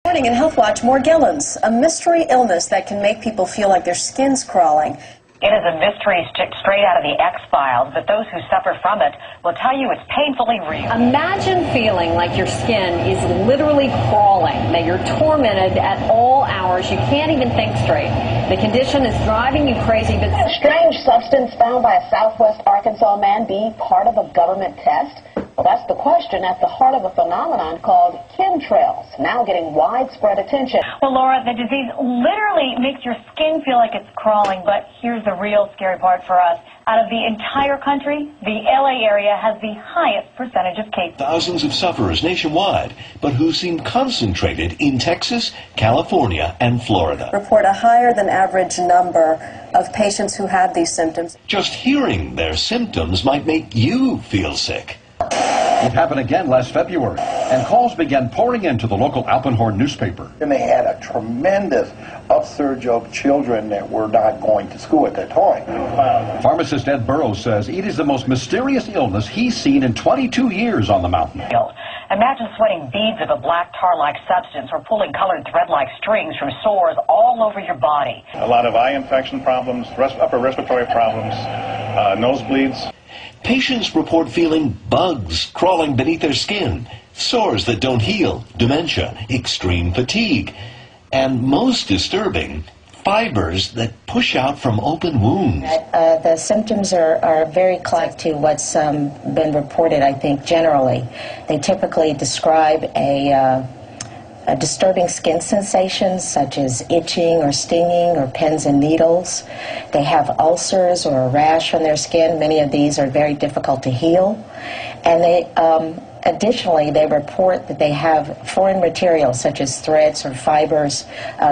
Morning in Health Watch, Morgellons, a mystery illness that can make people feel like their skin's crawling. It is a mystery straight out of the X-Files, but those who suffer from it will tell you it's painfully real. Imagine feeling like your skin is literally crawling, that you're tormented at all hours. You can't even think straight. The condition is driving you crazy. But a strange substance found by a Southwest Arkansas man be part of a government test? Well, that's the question at the heart of a phenomenon called chemtrails, now getting widespread attention. Well, Laura, the disease literally makes your skin feel like it's crawling, but here's the real scary part for us. Out of the entire country, the LA area has the highest percentage of cases. Thousands of sufferers nationwide, but who seem concentrated in Texas, California, and Florida. Report a higher than average number of patients who have these symptoms. Just hearing their symptoms might make you feel sick. It happened again last February, and calls began pouring into the local Alpenhorn newspaper. And they had a tremendous upsurge of children that were not going to school at that time. Pharmacist Ed Burrows says it is the most mysterious illness he's seen in 22 years on the mountain. Imagine sweating beads of a black tar-like substance or pulling colored thread-like strings from sores all over your body. A lot of eye infection problems, upper respiratory problems, nosebleeds. Patients report feeling bugs crawling beneath their skin, sores that don't heal, dementia, extreme fatigue, and most disturbing, fibers that push out from open wounds. The symptoms are very close to what's been reported, I think, generally. They typically describe a disturbing skin sensations such as itching or stinging or pins and needles. They have ulcers or a rash on their skin. Many of these are very difficult to heal. And they additionally, they report that they have foreign materials such as threads or fibers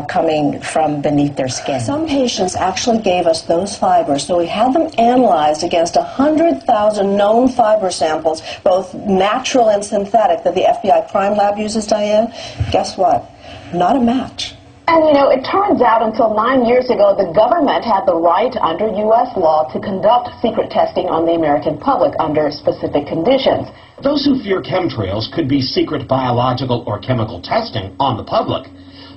coming from beneath their skin. Some patients actually gave us those fibers, so we had them analyzed against 100,000 known fiber samples, both natural and synthetic, that the FBI crime lab uses, Diane. Guess what? Not a match. And, you know, it turns out until 9 years ago, the government had the right under U.S. law to conduct secret testing on the American public under specific conditions. Those who fear chemtrails could be secret biological or chemical testing on the public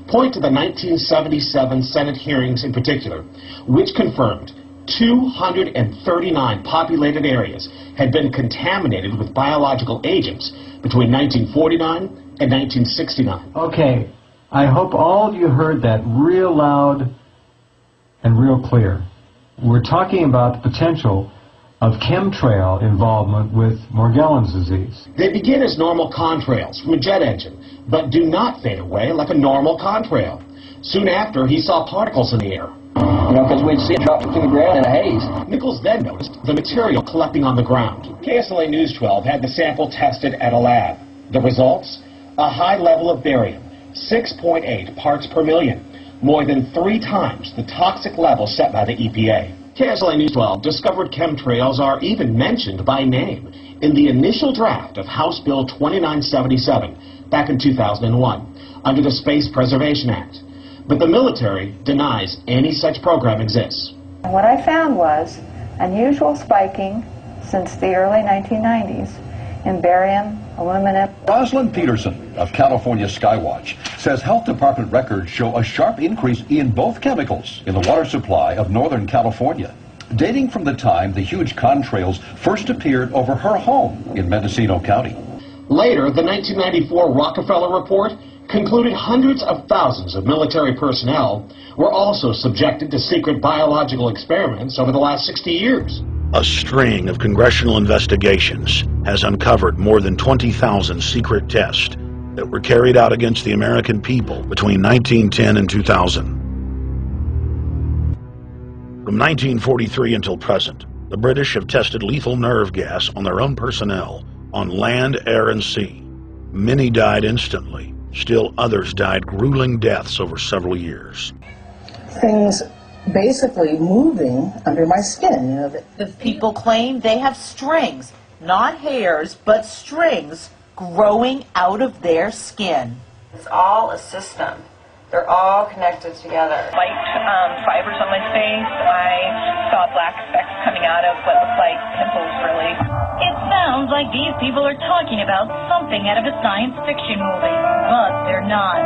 point to the 1977 Senate hearings in particular, which confirmed 239 populated areas had been contaminated with biological agents between 1949 and 1969. Okay. I hope all of you heard that real loud and real clear. We're talking about the potential of chemtrail involvement with Morgellons disease. They begin as normal contrails from a jet engine, but do not fade away like a normal contrail. Soon after, he saw particles in the air. You know, because we'd see it drop to the ground in a haze. Nichols then noticed the material collecting on the ground. KSLA News 12 had the sample tested at a lab. The results? A high level of barium. 6.8 parts per million, more than 3 times the toxic level set by the EPA. KSLA News 12 discovered chemtrails are even mentioned by name in the initial draft of House Bill 2977 back in 2001 under the Space Preservation Act. But the military denies any such program exists. What I found was unusual spiking since the early 1990s in barium, aluminum. Rosalind Peterson of California Skywatch says health department records show a sharp increase in both chemicals in the water supply of Northern California, dating from the time the huge contrails first appeared over her home in Mendocino County. Later, the 1994 Rockefeller report concluded hundreds of thousands of military personnel were also subjected to secret biological experiments over the last 60 years. A string of congressional investigations has uncovered more than 20,000 secret tests that were carried out against the American people between 1910 and 2000. From 1943 until present, the British have tested lethal nerve gas on their own personnel on land, air, and sea. Many died instantly. Still others died grueling deaths over several years. Things basically moving under my skin. You know, the people claim they have strings, not hairs, but strings growing out of their skin. It's all a system. They're all connected together. Light fibers on my face. I saw black specks coming out of what looked like pimples, really. It sounds like these people are talking about something out of a science fiction movie. but they're not.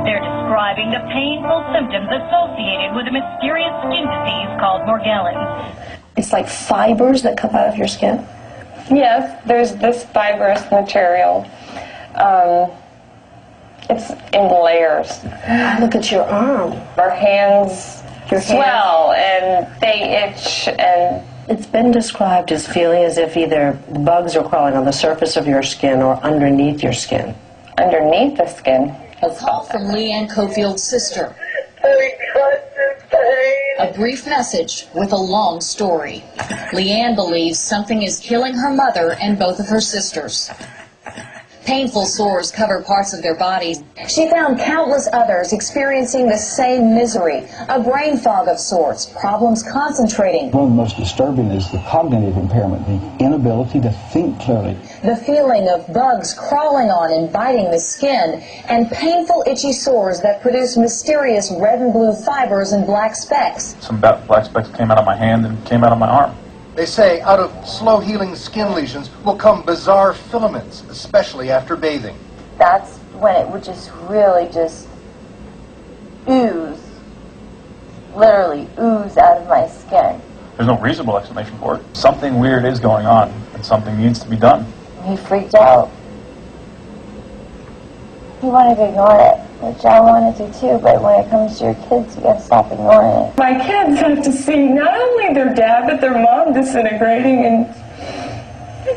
They're describing the painful symptoms associated with a mysterious skin disease called Morgellons. It's like fibers that come out of your skin? Yes, there's this fibrous material. It's in layers. Look at your arm. Our hands swell and they itch, and it's been described as feeling as if either bugs are crawling on the surface of your skin or underneath your skin. Underneath the skin. A call from Leanne Cofield's sister. A brief message with a long story. Leanne believes something is killing her mother and both of her sisters. Painful sores cover parts of their bodies. She found countless others experiencing the same misery, a brain fog of sorts, problems concentrating. One of the most disturbing is the cognitive impairment, the inability to think clearly. The feeling of bugs crawling on and biting the skin, and painful itchy sores that produce mysterious red and blue fibers and black specks. Some black specks came out of my hand and came out of my arm. They say out of slow-healing skin lesions will come bizarre filaments, especially after bathing. That's when it would just really just ooze, literally ooze out of my skin. There's no reasonable explanation for it. Something weird is going on, and something needs to be done. He freaked out. He wanted to ignore it, which I wanted to too, but when it comes to your kids, you gotta stop ignoring it. My kids have to see not only their dad, but their mom disintegrating,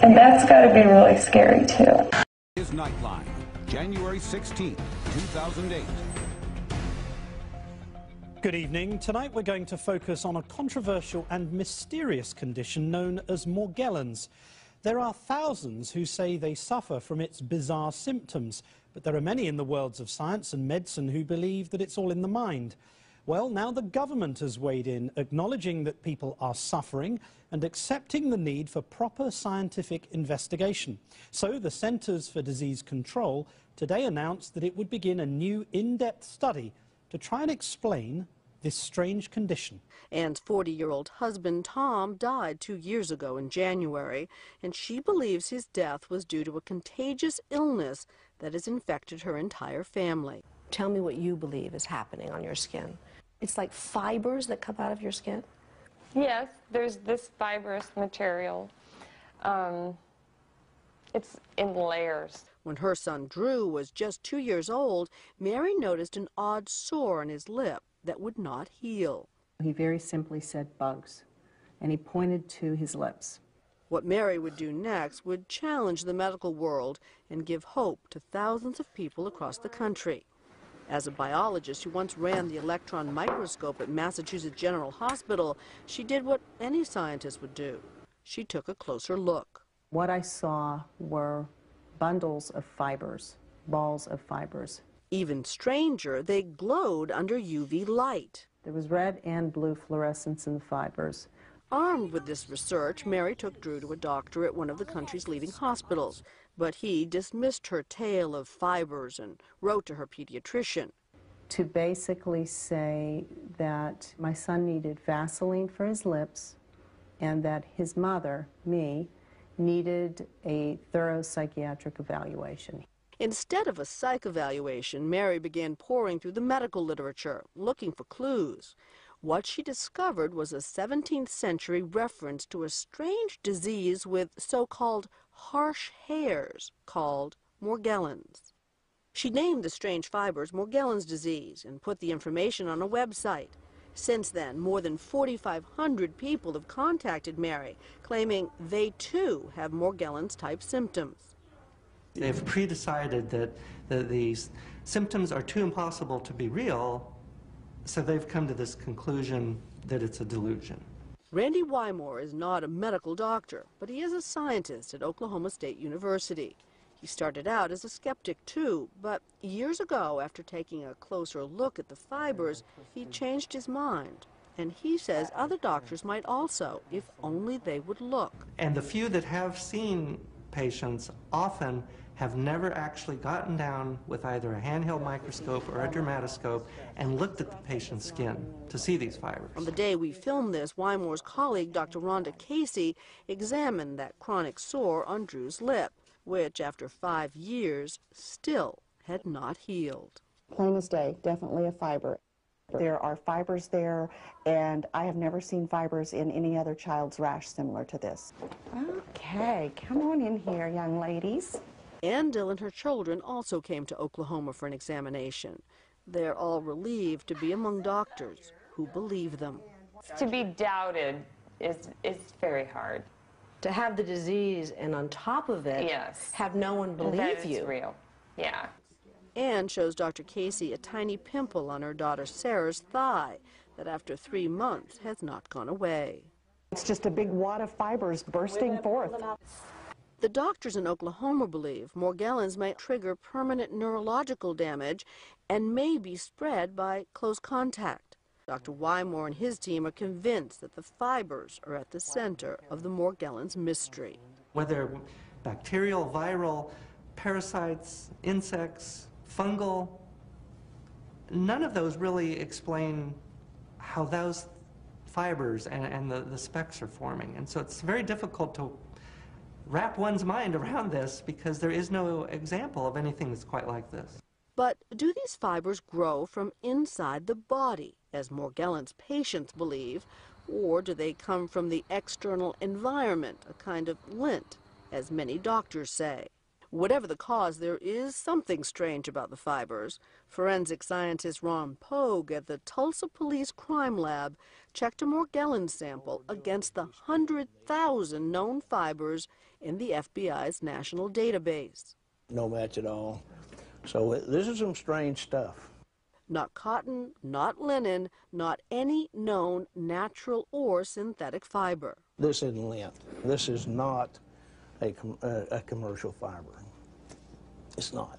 and that's got to be really scary too. His Nightline, January 16, 2008. Good evening. Tonight we're going to focus on a controversial and mysterious condition known as Morgellons. There are thousands who say they suffer from its bizarre symptoms, but there are many in the worlds of science and medicine who believe that it's all in the mind. Well, now the government has weighed in, acknowledging that people are suffering and accepting the need for proper scientific investigation. So the Centers for Disease Control today announced that it would begin a new in-depth study to try and explain this strange condition. Anne's 40-year-old husband, Tom, died 2 years ago in January, and she believes his death was due to a contagious illness that has infected her entire family. Tell me what you believe is happening on your skin. It's like fibers that come out of your skin? Yes, there's this fibrous material. It's in layers. When her son Drew was just 2 years old, Mary noticed an odd sore on his lip that would not heal. He very simply said bugs, and he pointed to his lips. What Mary would do next would challenge the medical world and give hope to thousands of people across the country. As a biologist who once ran the electron microscope at Massachusetts General Hospital, she did what any scientist would do. She took a closer look. What I saw were bundles of fibers, balls of fibers. Even stranger, they glowed under UV light. There was red and blue fluorescence in the fibers. Armed with this research, Mary took Drew to a doctor at one of the country's leading hospitals, but he dismissed her tale of fibers and wrote to her pediatrician. To basically say that my son needed Vaseline for his lips and that his mother, me, needed a thorough psychiatric evaluation. Instead of a psych evaluation, Mary began poring through the medical literature, looking for clues. What she discovered was a 17th century reference to a strange disease with so-called harsh hairs called Morgellons. She named the strange fibers Morgellons disease and put the information on a website. Since then, more than 4,500 people have contacted Mary, claiming they too have Morgellons-type symptoms. They've pre-decided that these symptoms are too impossible to be real, so they've come to this conclusion that it's a delusion. Randy Wymore is not a medical doctor, but he is a scientist at Oklahoma State University. He started out as a skeptic too, but years ago, after taking a closer look at the fibers, he changed his mind. And he says other doctors might also, if only they would look. And the few that have seen patients often have never actually gotten down with either a handheld microscope or a dermatoscope and looked at the patient's skin to see these fibers. On the day we filmed this, Wymore's colleague, Dr. Rhonda Casey, examined that chronic sore on Drew's lip, which, after 5 years, still had not healed. Plain as day, definitely a fiber. There are fibers there, and I have never seen fibers in any other child's rash similar to this. Okay, come on in here, young ladies. Andil and her children also came to Oklahoma for an examination. They're all relieved to be among doctors who believe them. To be doubted is very hard. To have the disease and on top of it, yes, have no one believe that you. It's real. Yeah. Anne shows Dr. Casey a tiny pimple on her daughter Sarah's thigh that after 3 months has not gone away. It's just a big wad of fibers bursting forth. The doctors in Oklahoma believe Morgellons may trigger permanent neurological damage and may be spread by close contact. Dr. Wymore and his team are convinced that the fibers are at the center of the Morgellons mystery. Whether bacterial, viral, parasites, insects, fungal, none of those really explain how those fibers and the specks are forming. And so it's very difficult to wrap one's mind around this because there is no example of anything that's quite like this. But do these fibers grow from inside the body, as Morgellons patients believe, or do they come from the external environment, a kind of lint, as many doctors say? Whatever the cause, there is something strange about the fibers. Forensic scientist Ron Pogue at the Tulsa Police Crime Lab checked a Morgellons sample against the 100,000 known fibers in the FBI's national database. No match at all. So this is some strange stuff. Not cotton, not linen, not any known natural or synthetic fiber. This isn't lint. This is not a commercial fiber. It's not.